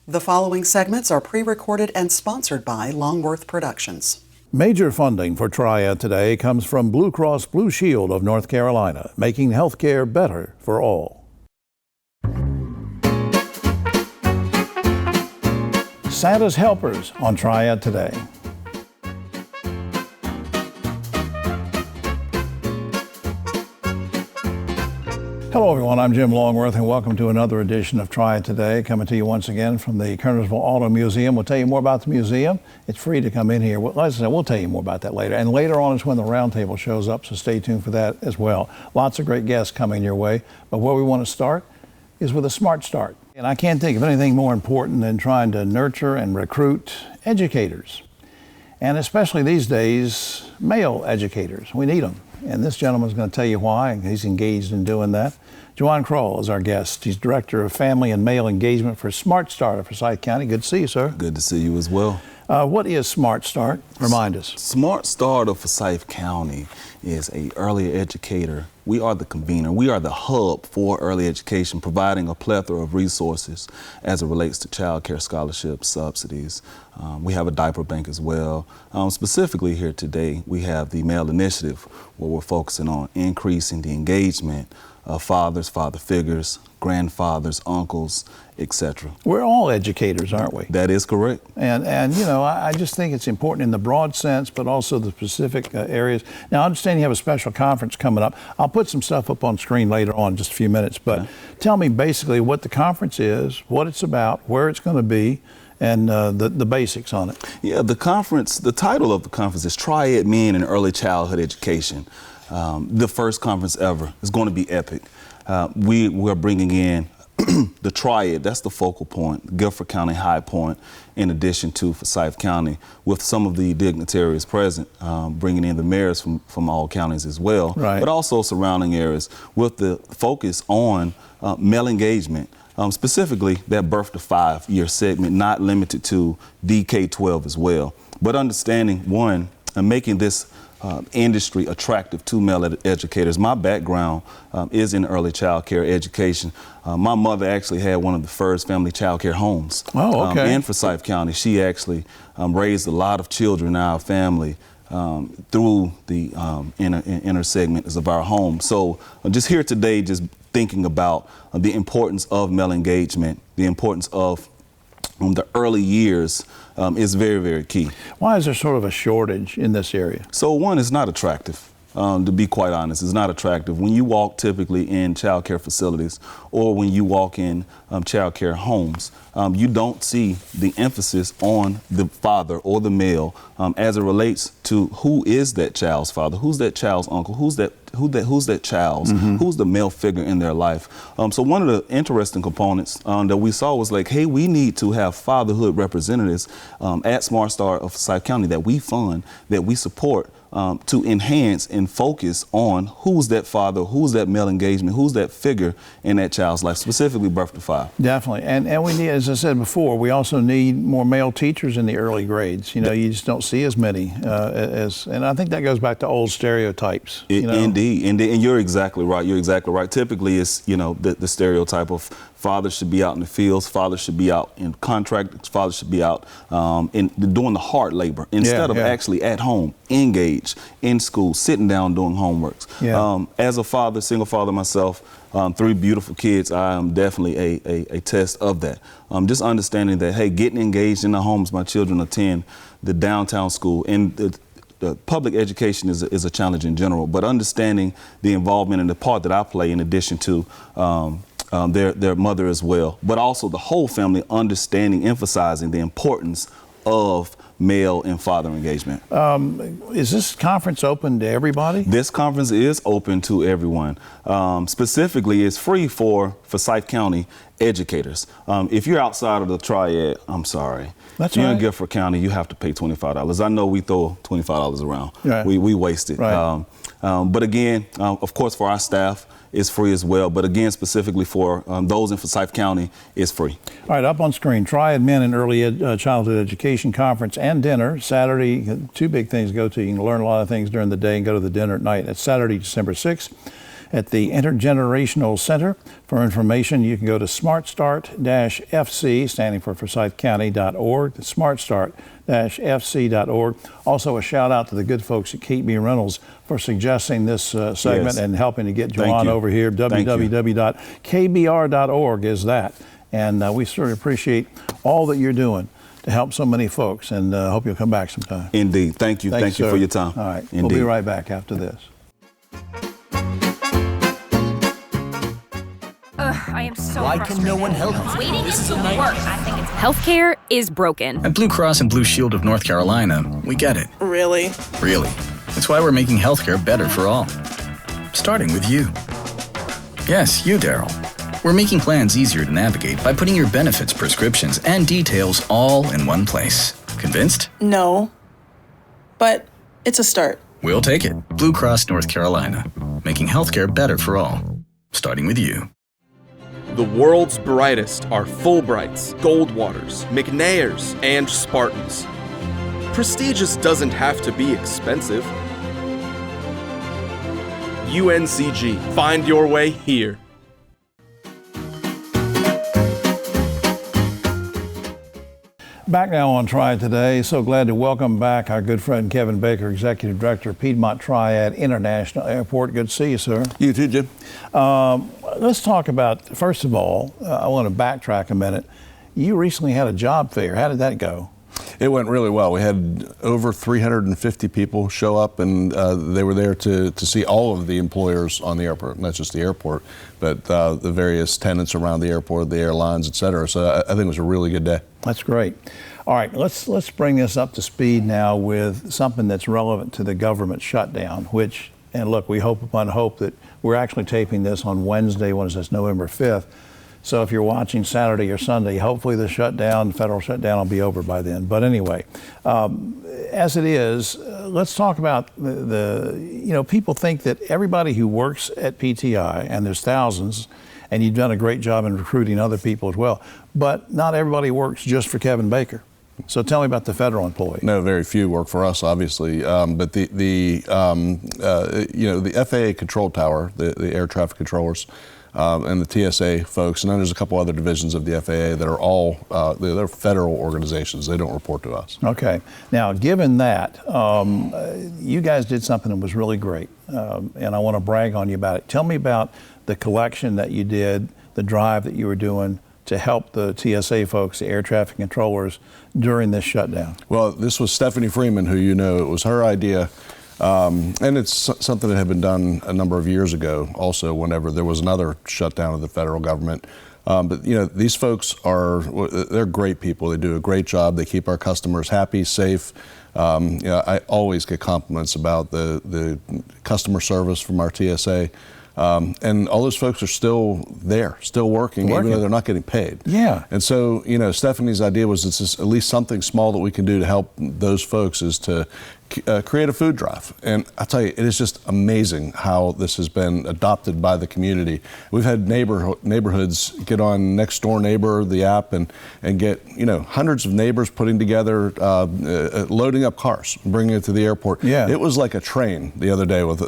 The following segments are pre-recorded and sponsored by Longworth Productions. Major funding for Triad Today comes from Blue Cross Blue Shield of North Carolina, making healthcare better for all. Santa's Helpers on Triad Today. Hello everyone, I'm Jim Longworth and welcome to another edition of Triad Today, coming to you once again from the Kernersville Auto Museum. We'll tell you more about the museum. It's free to come in here. Well, as I said, we'll tell you more about that later. And later on is when the roundtable shows up, so stay tuned for that as well. Lots of great guests coming your way, but where we want to start is with a smart start. And I can't think of anything more important than trying to nurture and recruit educators. And especially these days, male educators. We need them. And this gentleman's going to tell you why, and he's engaged in doing that. Juwan Kroll is our guest. He's Director of Family and Male Engagement for Smart Start of Forsyth County. Good to see you, sir. Good to see you as well. What is Smart Start? Remind us. Smart Start of Forsyth County is an early educator. We are the convener. We are the hub for early education, providing a plethora of resources as it relates to child care scholarships, subsidies. We have a diaper bank as well. Specifically here today, we have the Male Initiative, where we're focusing on increasing the engagement of fathers, father figures, grandfathers, uncles, etc. We're all educators, aren't we? That is correct. And you know, I just think it's important in the broad sense, but also the specific areas. Now, I understand you have a special conference coming up. I'll put some stuff up on screen later on in just a few minutes, but tell me basically what the conference is, what it's about, where it's going to be, and the basics on it. Yeah, the title of the conference is Triad Men in Early Childhood Education. The first conference ever. It's going to be epic. We're bringing in the Triad, that's the focal point, Guilford County High Point, in addition to Forsyth County, with some of the dignitaries present, bringing in the mayors from all counties as well, right, but also surrounding areas, with the focus on male engagement. Specifically, that birth to 5-year segment, not limited to DK-12 as well, but understanding, one, and making this industry attractive to male educators. My background is in early child care education. My mother actually had one of the first family child care homes in Forsyth County. She actually raised a lot of children in our family through the inner segments of our home. So just here today, just thinking about the importance of male engagement, the importance of the early years is very, very key. Why is there sort of a shortage in this area? So one, it's not attractive. To be quite honest, it's not attractive. When you walk typically in child care facilities or when you walk in child care homes, you don't see the emphasis on the father or the male as it relates to who is that child's father, who's that child's uncle, who's that child's, who's the male figure in their life. So one of the interesting components that we saw was like, hey, we need to have fatherhood representatives at Smart Start of Forsyth County that we fund, that we support, to enhance and focus on who's that father, who's that male engagement, who's that figure in that child's life, specifically birth to 5. Definitely, and we need, as I said before, we also need more male teachers in the early grades. You know, you just don't see as many and I think that goes back to old stereotypes. Indeed, and you're exactly right. You're exactly right. Typically, it's the stereotype of fathers should be out in the fields, fathers should be out in contract, fathers should be out doing the hard labor instead of actually at home, engaged in school, sitting down doing homeworks. As a father, single father myself, 3 beautiful kids, I am definitely a test of that. Just understanding that, hey, getting engaged in the homes my children attend, the downtown school, and the public education is a challenge in general, but understanding the involvement and the part that I play in addition to their mother as well, but also the whole family understanding, emphasizing the importance of male and father engagement. Is this conference open to everybody? This conference is open to everyone. Specifically, it's free for Forsyth County educators. If you're outside of the Triad, I'm sorry. That's You're right. in Guilford County, you have to pay $25. I know we throw $25 around. Right. We waste it. Right. But again, of course, for our staff, it's free as well. But again, specifically for those in Forsyth County, it's free. All right, up on screen, Triad Men in Early Childhood Education Conference and dinner, Saturday. 2 big things to go to. You can learn a lot of things during the day and go to the dinner at night. It's Saturday, December 6th at the Intergenerational Center. For information, you can go to smartstart-fc, standing for ForsythCounty.org, smartstart-fc.org. Also, a shout out to the good folks at KB Rentals for suggesting this segment and helping to get Juwan over here. www.kbr.org is that. And we certainly appreciate all that you're doing to help so many folks, and hope you'll come back sometime. Indeed. Thank you. Thank you for your time. All right. Indeed. We'll be right back after this. I am so Why frustrated. can no one help me? Waiting This is isn't a nightmare. work. I think it's healthcare is broken. At Blue Cross and Blue Shield of North Carolina, we get it. Really? Really. That's why we're making healthcare better for all. Starting with you. Yes, you, Daryl. We're making plans easier to navigate by putting your benefits, prescriptions, and details all in one place. Convinced? No. But it's a start. We'll take it. Blue Cross North Carolina. Making healthcare better for all. Starting with you. The world's brightest are Fulbrights, Goldwaters, McNairs, and Spartans. Prestigious doesn't have to be expensive. UNCG. Find your way here. Back now on Triad Today. So glad to welcome back our good friend Kevin Baker, Executive Director of Piedmont Triad International Airport. Good to see you, sir. You too, Jim. Let's talk about, first of all, I want to backtrack a minute. You recently had a job fair. How did that go? It went really well. We had over 350 people show up, and they were there to see all of the employers on the airport, not just the airport, but the various tenants around the airport, the airlines, et cetera. So I think it was a really good day. That's great. All right, let's bring this up to speed now with something that's relevant to the government shutdown, which, and look, we hope upon hope that we're actually taping this on Wednesday, when is this, November 5th. So if you're watching Saturday or Sunday, hopefully the federal shutdown will be over by then. But anyway, as it is, let's talk about people think that everybody who works at PTI, and there's thousands, and you've done a great job in recruiting other people as well, but not everybody works just for Kevin Baker. So tell me about the federal employee. No, very few work for us, obviously. But the FAA control tower, the air traffic controllers, and the TSA folks, and then there's a couple other divisions of the FAA that are all they're federal organizations. They don't report to us. Okay. Now, given that, you guys did something that was really great, and I want to brag on you about it. Tell me about the collection that you did, the drive that you were doing to help the TSA folks, the air traffic controllers, during this shutdown. Well, this was Stephanie Freeman, who you know. It was her idea. And it's something that had been done a number of years ago also, whenever there was another shutdown of the federal government. But these folks they're great people. They do a great job. They keep our customers happy, safe. I always get compliments about the customer service from our TSA. And all those folks are still there, still working, even though they're not getting paid. Yeah. And so, Stephanie's idea was it's at least something small that we can do to help those folks is to create a food drive. And I tell you, it is just amazing how this has been adopted by the community. We've had neighborhoods get on Next Door Neighbor, the app, and get, hundreds of neighbors putting together, loading up cars, bringing it to the airport. Yeah. It was like a train the other day with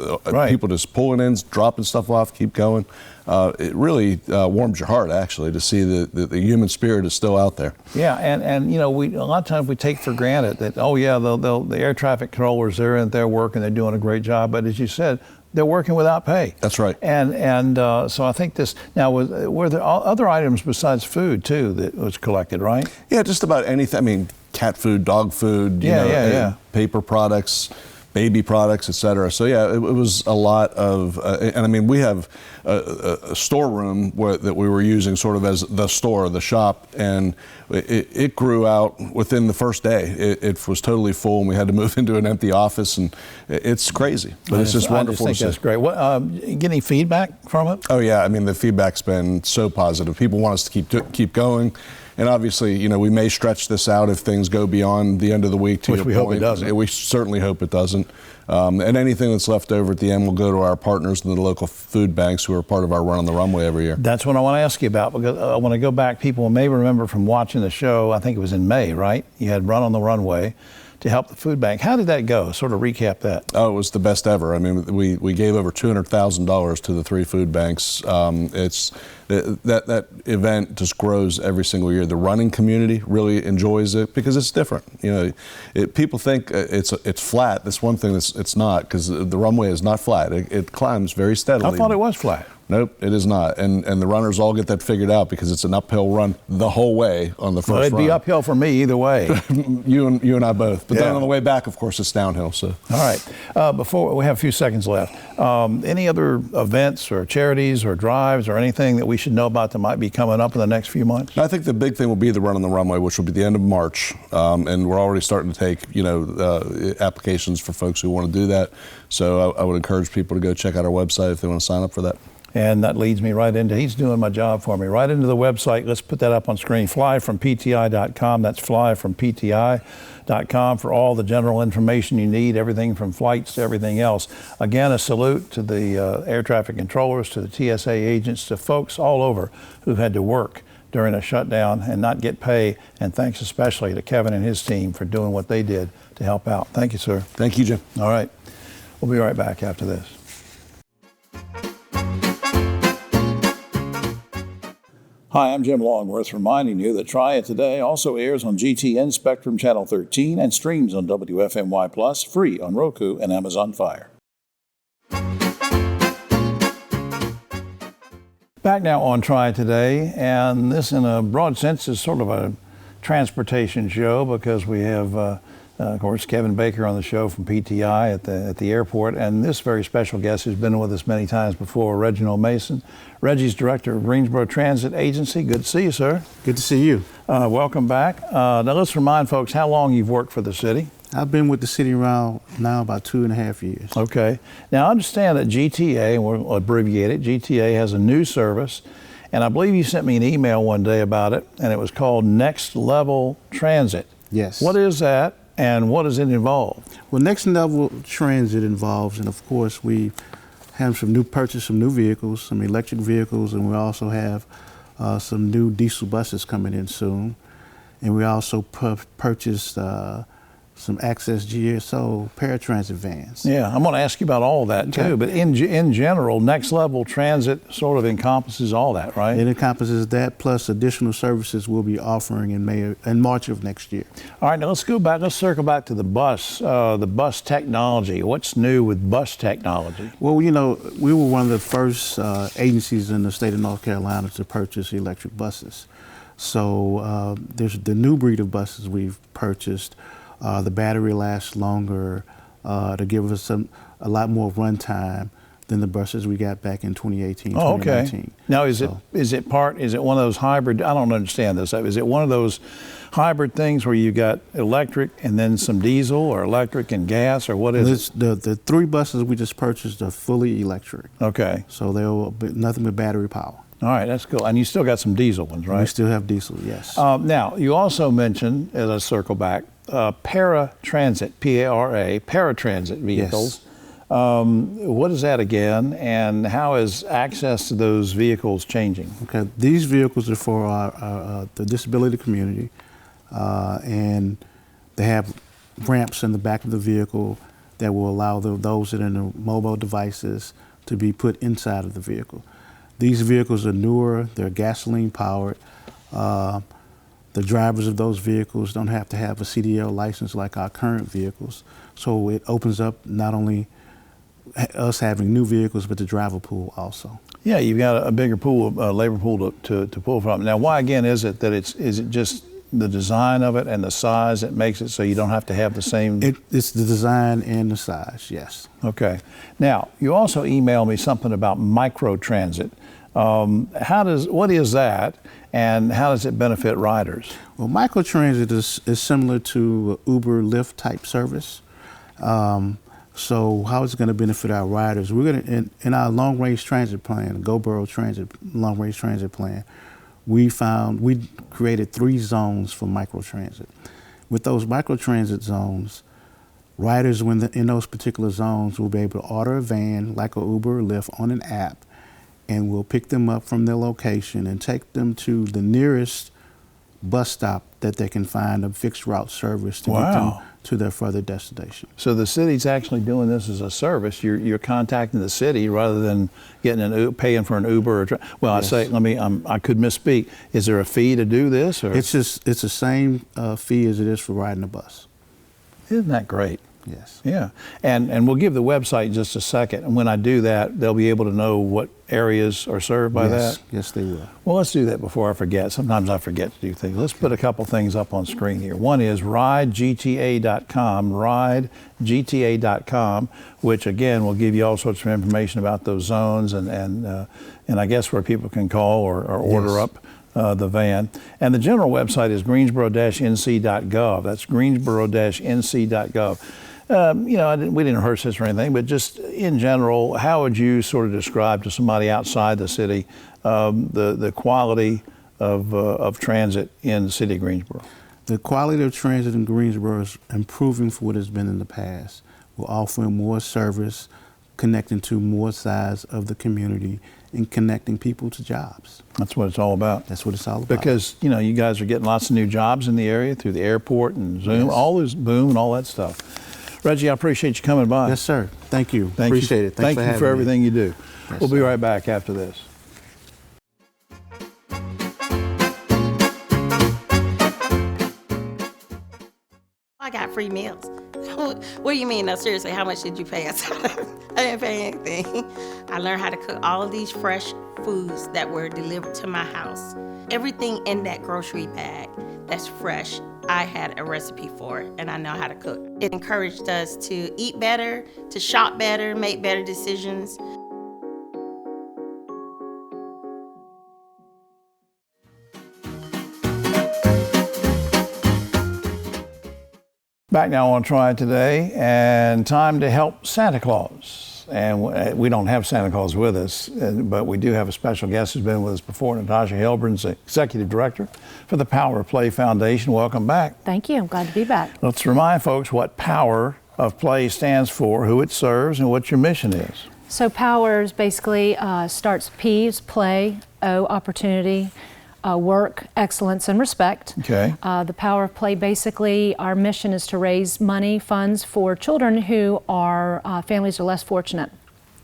people just pulling in, dropping stuff off, keep going. It really warms your heart, actually, to see the human spirit is still out there. Yeah, and we a lot of times we take for granted that, the air traffic controllers, they're in their work and they're doing a great job. But as you said, they're working without pay. That's right. And so I think this, now, were there other items besides food, too, that was collected, right? Yeah, just about anything. I mean, cat food, dog food, paper products, baby products, et cetera. So yeah, it was a lot of, and I mean, we have a storeroom that we were using sort of as the store, the shop, and it grew out within the first day. It was totally full, and we had to move into an empty office, and it's crazy, but it's just wonderful. I just think that's great. Get any feedback from it? Oh yeah, I mean, the feedback's been so positive. People want us to keep going. And obviously, we may stretch this out if things go beyond the end of the week. Which we hope it doesn't. We certainly hope it doesn't. And anything that's left over at the end will go to our partners in the local food banks who are part of our Run on the Runway every year. That's what I want to ask you about, because I want to go back. People may remember from watching the show, I think it was in May, right? You had Run on the Runway to help the food bank. How did that go? Sort of recap that. Oh, it was the best ever. I mean, we gave over $200,000 to the 3 food banks. That event just grows every single year. The running community really enjoys it because it's different. You know, people think it's flat. That's one thing it's not, because the runway is not flat. It climbs very steadily. I thought it was flat. Nope, it is not. And the runners all get that figured out because it's an uphill run the whole way on the first run. It'd be uphill for me either way. you and I both. But Yeah. then on the way back, of course, it's downhill. So. All right. Before we have a few seconds left, any other events or charities or drives or anything that we should know about that might be coming up in the next few months? I think the big thing will be the Run on the Runway, which will be the end of March. And we're already starting to take, applications for folks who want to do that. So I would encourage people to go check out our website if they want to sign up for that. And that leads me right into, he's doing my job for me, right into the website. Let's put that up on screen, flyfrompti.com. That's flyfrompti.com for all the general information you need, everything from flights to everything else. Again, a salute to the air traffic controllers, to the TSA agents, to folks all over who had to work during a shutdown and not get pay. And thanks especially to Kevin and his team for doing what they did to help out. Thank you, sir. Thank you, Jim. All right. We'll be right back after this. Hi, I'm Jim Longworth, reminding you that Triad Today also airs on GTN Spectrum Channel 13 and streams on WFMY Plus, free on Roku and Amazon Fire. Back now on Triad Today, and this in a broad sense is sort of a transportation show because we have, of course, Kevin Baker on the show from PTI at the airport, and this very special guest who's been with us many times before, Reginald Mason. Reggie's director of Greensboro Transit Agency. Good to see you, sir. Good to see you. Welcome back. Now let's remind folks how long you've worked for the city. I've been with the city around now about 2.5 years. Okay. Now I understand that GTA, and we'll abbreviate it, GTA has a new service, and I believe you sent me an email one day about it, and it was called Next Level Transit. Yes. What is that, and what does it involve? Well, Next Level Transit involves, and of course we have some new vehicles, some electric vehicles, and we also have some new diesel buses coming in soon. And we also purchased some Access GSO paratransit vans. Yeah, I'm going to ask you about all of that too, Okay. but in general, Next Level Transit sort of encompasses all that, right? It encompasses that plus additional services we'll be offering in March of next year. All right, now let's go back, let's circle back to the bus technology. What's new with bus technology? Well, we were one of the first agencies in the state of North Carolina to purchase electric buses. So there's the new breed of buses we've purchased. The battery lasts longer to give us a lot more run time than the buses we got back in 2018, Oh, 2019. okay. Now, is it one of those hybrid? I don't understand this. Is it one of those hybrid things where you got electric and then some diesel, or electric and gas, or what is it? The 3 buses we just purchased are fully electric. Okay. So they'll be nothing but battery power. All right, that's cool. And you still got some diesel ones, right? We still have diesel, yes. Now, you also mentioned, as I circle back, paratransit, P-A-R-A, paratransit vehicles. What is that again, and how is access to those vehicles changing? Okay, these vehicles are for the disability community, and they have ramps in the back of the vehicle that will allow those that are in the mobile devices to be put inside of the vehicle. These vehicles are newer, they're gasoline powered. The drivers of those vehicles don't have to have a CDL license like our current vehicles. So it opens up not only us having new vehicles, but the driver pool also. Yeah, you've got a bigger pool, labor pool to pull from. Now, why again is it that is it just the design of it and the size that makes it so you don't have to have the same? It's the design and the size, yes. Okay. Now, you also emailed me something about microtransit. What is that, and how does it benefit riders? Well, microtransit is similar to Uber, Lyft type service. So how it's going to benefit our riders? We're going to, in our long range transit plan, Go Borough Transit long range transit plan, we created 3 zones for microtransit. With those microtransit zones, riders in those particular zones will be able to order a van like a Uber or Lyft on an app, and we'll pick them up from their location and take them to the nearest bus stop that they can find a fixed route service to get them to their further destination. So the city's actually doing this as a service. You're contacting the city rather than getting paying for an Uber. Well, Yes. I could misspeak. Is there a fee to do this? Or? It's the same fee as it is for riding a bus. Isn't that great? Yes. Yeah, and we'll give the website in just a second. And when I do that, they'll be able to know what areas are served by that. Yes, they will. Well, let's do that before I forget. Sometimes I forget to do things. Let's put a couple things up on screen here. One is ridegta.com, ridegta.com, which again will give you all sorts of information about those zones and I guess where people can call or order up the van. And the general website is greensboro-nc.gov. That's greensboro-nc.gov. We didn't rehearse this or anything, but just in general, how would you sort of describe to somebody outside the city the quality of transit in the city of Greensboro? The quality of transit in Greensboro is improving for what it's been in the past. We're offering more service, connecting to more sides of the community, and connecting people to jobs. That's what it's all about. That's what it's all about. Because, you guys are getting lots of new jobs in the area through the airport and Zoom, Yes. all this boom and all that stuff. Reggie, I appreciate you coming by. Yes, sir. Thank you. Thank Appreciate you. it. Thanks Thank you for everything you do. Yes, We'll be sir. right back after this. I got free meals. What do you mean? No, seriously, how much did you pay us? I didn't pay anything. I learned how to cook all of these fresh foods that were delivered to my house. Everything in that grocery bag that's fresh, I had a recipe for it, and I know how to cook. It encouraged us to eat better, to shop better, make better decisions. Back now on Triad Today, and time to help Santa Claus. And we don't have Santa Claus with us, but we do have a special guest who's been with us before, Natasha Hilburn's Executive Director for the Power of Play Foundation. Welcome back. Thank you. I'm glad to be back. Let's remind folks what Power of Play stands for, who it serves, and what your mission is. So POWERS basically starts P is play, O opportunity, work, excellence, and respect. Okay. The Power of Play, basically, our mission is to raise money, funds for children who are, families are less fortunate.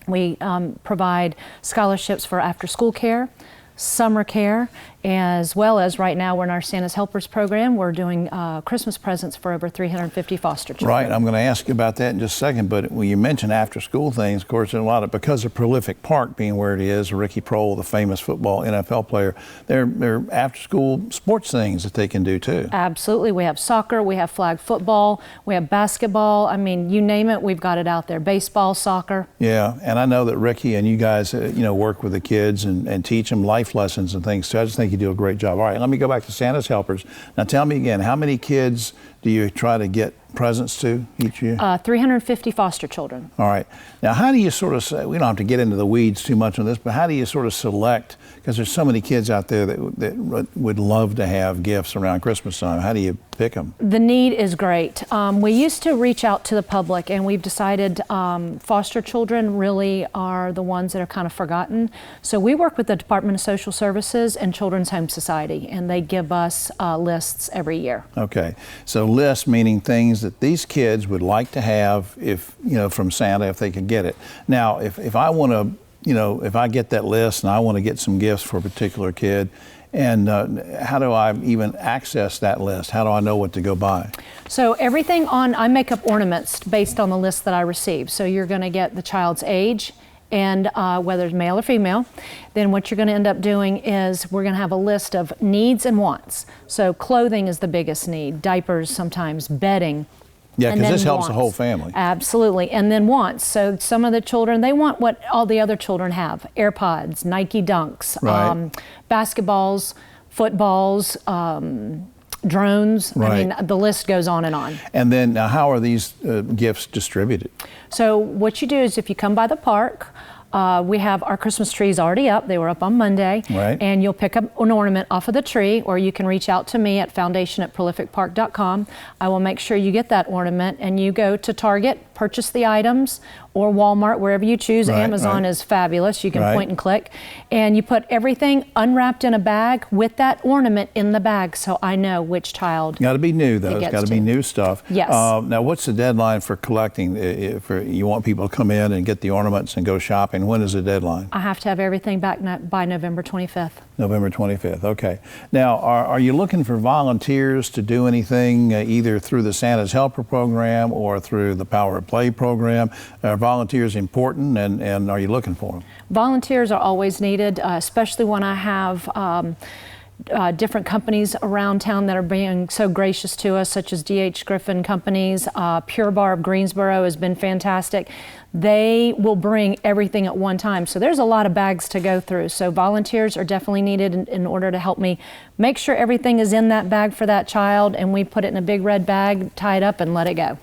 We provide scholarships for after-school care, summer care, as well as right now we're in our Santa's Helpers program. We're doing Christmas presents for over 350 foster children. Right, I'm going to ask you about that in just a second, but when you mention after-school things, of course, there's a lot of, because of Prolific Park being where it is, Ricky Prohl, the famous football NFL player, there are after-school sports things that they can do too. Absolutely. We have soccer, we have flag football, we have basketball. I mean, you name it, we've got it out there. Baseball, soccer. Yeah, and I know that Ricky and you guys, work with the kids and teach them life lessons and things too. I just think you do a great job. All right, let me go back to Santa's Helpers. Now tell me again, how many kids do you try to get presents to each year? 350 foster children. All right. Now, how do you sort of say, we don't have to get into the weeds too much on this, but how do you sort of select, because there's so many kids out there that would love to have gifts around Christmas time. How do you pick them? The need is great. We used to reach out to the public, and we've decided foster children really are the ones that are kind of forgotten. So we work with the Department of Social Services and Children's Home Society, and they give us lists every year. Okay. So lists meaning things that these kids would like to have if, from Santa, if they could get it. Now, if I want to, if I get that list and I want to get some gifts for a particular kid, and how do I even access that list? How do I know what to go buy? So everything I make up ornaments based on the list that I receive. So you're going to get the child's age and whether it's male or female. Then what you're going to end up doing is we're going to have a list of needs and wants. So clothing is the biggest need, diapers sometimes, bedding. Yeah, because this helps the whole family. Absolutely. And then wants. So some of the children, they want what all the other children have. AirPods, Nike Dunks, right. Basketballs, footballs, drones. Right. I mean, the list goes on and on. And then now how are these gifts distributed? So what you do is if you come by the park, We have our Christmas trees already up. They were up on Monday. Right. And you'll pick up an ornament off of the tree, or you can reach out to me at foundation@prolificpark.com. I will make sure you get that ornament, and you go to Target, purchase the items, or Walmart, wherever you choose. Right, Amazon right. is fabulous. You can Right. point and click. And you put everything unwrapped in a bag with that ornament in the bag, so I know which child. Got to be new, though. It It's gets got to be to. new stuff. Yes. Now, what's the deadline for collecting? If you want people to come in and get the ornaments and go shopping, when is the deadline? I have to have everything back by November 25th. November 25th. Okay. Now, are you looking for volunteers to do anything either through the Santa's Helper program or through the Power of Play program? Are volunteers important, and are you looking for them? Volunteers are always needed, especially when I have different companies around town that are being so gracious to us, such as D.H. Griffin Companies. Pure Bar of Greensboro has been fantastic. They will bring everything at one time. So there's a lot of bags to go through. So volunteers are definitely needed in order to help me make sure everything is in that bag for that child, and we put it in a big red bag, tie it up, and let it go.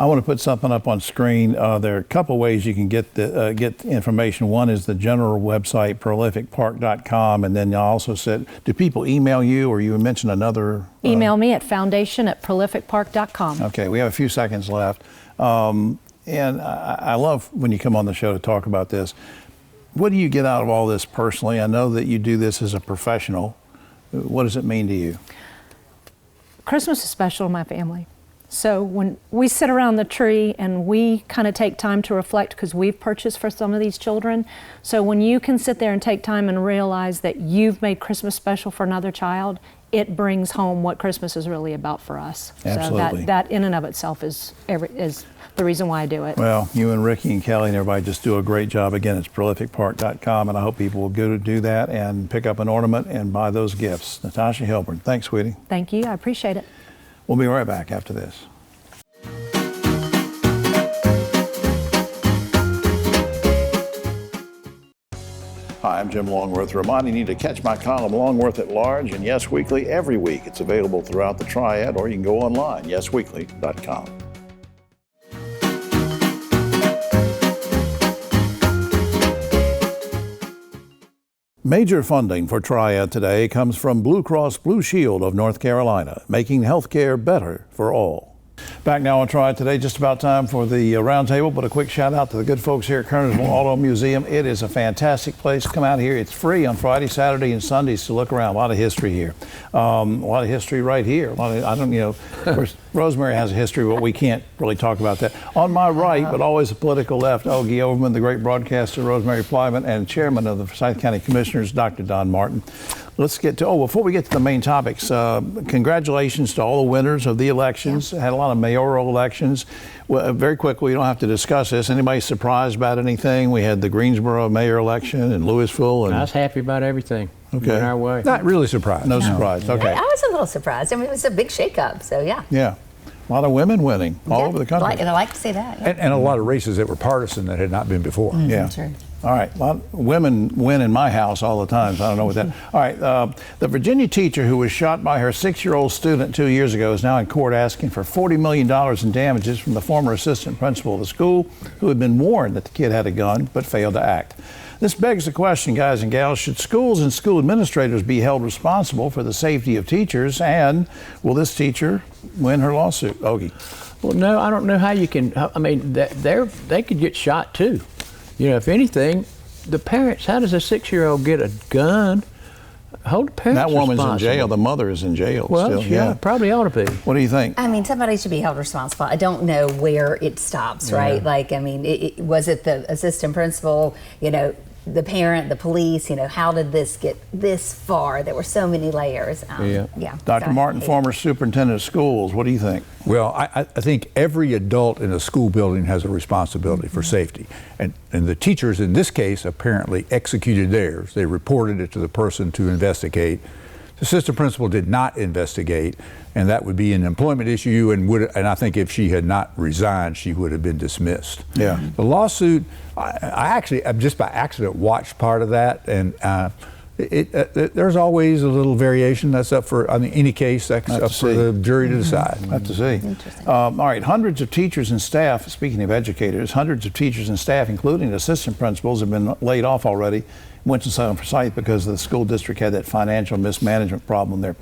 I want to put something up on screen. There are a couple ways you can get the information. One is the general website, prolificpark.com, and then you also said, do people email you, or you mentioned another? Email me at foundation@prolificpark.com. Okay, we have a few seconds left. And I love when you come on the show to talk about this. What do you get out of all this personally? I know that you do this as a professional. What does it mean to you? Christmas is special to my family. So when we sit around the tree and we kind of take time to reflect, because we've purchased for some of these children. So when you can sit there and take time and realize that you've made Christmas special for another child, it brings home what Christmas is really about for us. Absolutely. So that in and of itself is the reason why I do it. Well, you and Ricky and Kelly and everybody just do a great job. Again, it's prolificpark.com, and I hope people will go to do that and pick up an ornament and buy those gifts. Natasha Hilburn, thanks, sweetie. Thank you. I appreciate it. We'll be right back after this. Hi, I'm Jim Longworth, reminding you to catch my column Longworth at Large and Yes Weekly every week. It's available throughout the Triad, or you can go online, yesweekly.com. Major funding for Triad Today comes from Blue Cross Blue Shield of North Carolina, making healthcare better for all. Back now on Triad Today, just about time for the roundtable, but a quick shout out to the good folks here at Kernersville Auto Museum. It is a fantastic place. Come out here. It's free on Friday, Saturday, and Sundays to look around. A lot of history here. A lot of history right here. Of course, Rosemary has a history, but we can't really talk about that. On my right, but always the political left, Ogie Overman, the great broadcaster, Rosemary Plyman, and chairman of the Forsyth County Commissioners, Dr. Don Martin. Let's get to, before we get to the main topics, congratulations to all the winners of the elections. Had a lot of mayoral elections. Well, very quickly, we don't have to discuss this. Anybody surprised about anything? We had the Greensboro mayor election in Louisville. And I was happy about everything. Okay. Went our way. Not really surprised. No surprise. Okay. I was a little surprised. I mean, it was a big shakeup, so yeah. Yeah. A lot of women winning all over the country. I like to see that. Yeah. And a lot of races that were partisan that had not been before. Yeah. True. All right. A lot of women win in my house all the time, so I don't know what that. All right. The Virginia teacher who was shot by her 6-year-old student 2 years ago is now in court asking for $40 million in damages from the former assistant principal of the school, who had been warned that the kid had a gun but failed to act. This begs the question, guys and gals, should schools and school administrators be held responsible for the safety of teachers, and will this teacher win her lawsuit? Ogie. Well, no, I don't know how you can. I mean, they could get shot too. You know, if anything, the parents. How does a 6-year-old get a gun? Hold the parents That woman's in responsible. jail. The mother is in jail Well, still. yeah, probably ought to be. What do you think? I mean, somebody should be held responsible. I don't know where it stops, right? Like, I mean, was it the assistant principal, the parent, the police, how did this get this far? There were so many layers. Dr. Martin, former superintendent of schools, what do you think? Well, I think every adult in a school building has a responsibility for safety. And the teachers in this case apparently executed theirs. They reported it to the person to investigate. The assistant principal did not investigate, and that would be an employment issue, and I think if she had not resigned, she would have been dismissed. Yeah. The lawsuit, I actually just by accident watched part of that, and There's always a little variation. That's up for, I mean, any case, that's up for the jury to decide. Have to see. All right, hundreds of teachers and staff, speaking of educators, hundreds of teachers and staff, including assistant principals, have been laid off already. Winston-Salem Forsyth, because the school district had that financial mismanagement problem. They're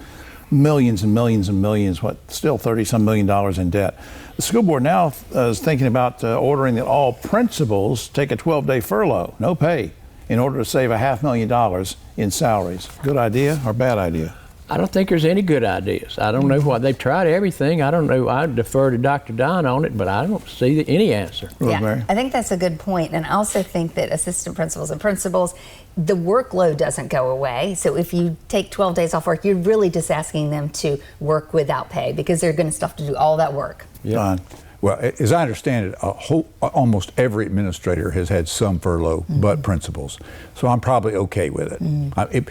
millions and millions and millions, still $30-some million in debt. The school board now is thinking about ordering that all principals take a 12-day furlough, no pay, in order to save $500,000 in salaries. Good idea or bad idea? I don't think there's any good ideas. I don't know what they've tried everything. I don't know. I defer to Dr. Don on it, but I don't see any answer. Yeah, I think that's a good point. And I also think that assistant principals and principals, the workload doesn't go away. So if you take 12 days off work, you're really just asking them to work without pay because they're going to have to do all that work. John. Well, as I understand it, almost every administrator has had some furlough, but principals. So I'm probably okay with it.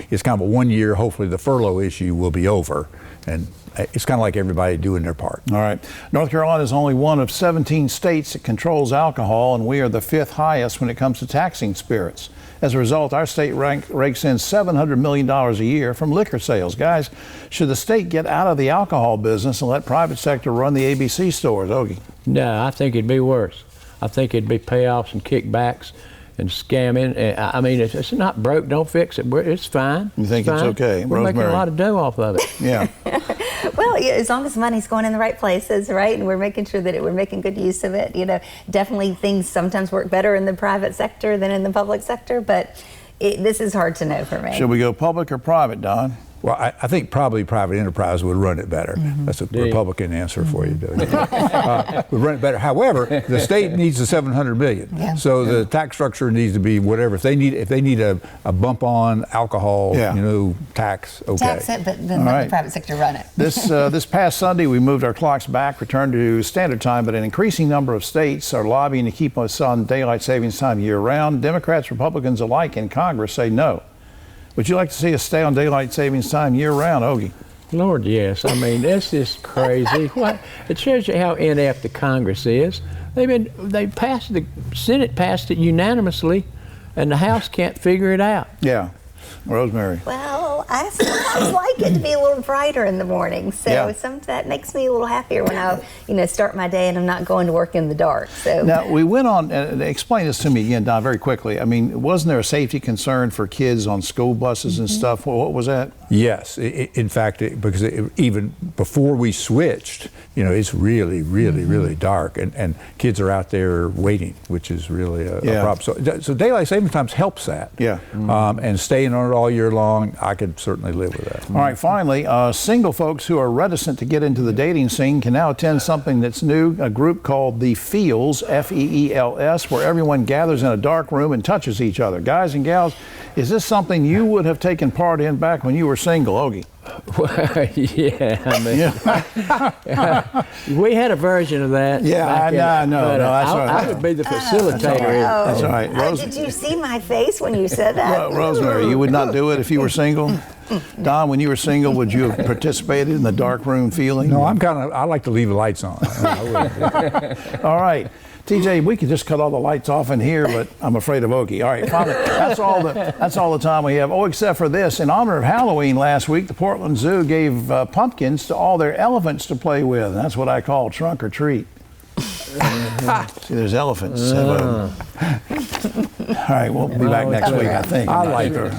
It's kind of a 1 year. Hopefully the furlough issue will be over. And it's kind of like everybody doing their part. All right. North Carolina is only one of 17 states that controls alcohol, and we are the 5th highest when it comes to taxing spirits. As a result, our state rakes in $700 million a year from liquor sales. Guys, should the state get out of the alcohol business and let private sector run the ABC stores? Ogie? No, I think it'd be worse. I think it'd be payoffs and kickbacks and scamming. I mean, if it's not broke, don't fix it. It's fine. You think it's okay? We're making a lot of dough off of it. Yeah. Well, yeah, as long as money's going in the right places, right, and we're making sure that we're making good use of it. You know, definitely things sometimes work better in the private sector than in the public sector, but this is hard to know for me. Should we go public or private, Don? Well, I think probably private enterprise would run it better. That's a Republican answer for you, Doug. Would run it better. However, the state needs the $700 million, so the tax structure needs to be whatever. If they need a bump on alcohol, tax, okay. Tax it, but then let the private sector run it. This past Sunday, we moved our clocks back, returned to standard time, but an increasing number of states are lobbying to keep us on daylight savings time year-round. Democrats, Republicans alike in Congress say no. Would you like to see us stay on daylight savings time year-round, Ogie? Lord, yes. I mean, this is crazy. It shows you how inept the Congress is. The Senate passed it unanimously, and the House can't figure it out. Yeah. Rosemary. Well, I sometimes like it to be a little brighter in the morning, so that makes me a little happier when I, start my day and I'm not going to work in the dark. So now we went on. Explain this to me again, Don, very quickly. I mean, wasn't there a safety concern for kids on school buses and stuff? What was that? Yes, in fact, because even before we switched, it's really, really, really dark, and kids are out there waiting, which is really a problem. So daylight saving times helps that. Yeah. And staying on it all year long, I could certainly live with that. All right, finally, single folks who are reticent to get into the dating scene can now attend something that's new, a group called The Feels, F-E-E-L-S, where everyone gathers in a dark room and touches each other. Guys and gals, is this something you would have taken part in back when you were single, Ogie? Well, yeah, we had a version of that. Yeah, I know. I would be the facilitator. That's all right. Did you see my face when you said that? Rosemary, you would not do it if you were single? Don, when you were single, would you have participated in the dark room feeling? No, I like to leave the lights on. All right. TJ, we could just cut all the lights off in here, but I'm afraid of Ogie. All right, Father, that's all the time we have. Oh, except for this. In honor of Halloween last week, the Portland Zoo gave pumpkins to all their elephants to play with. And that's what I call trunk or treat. See, there's elephants. All right, we'll be back next week, I think. I like her.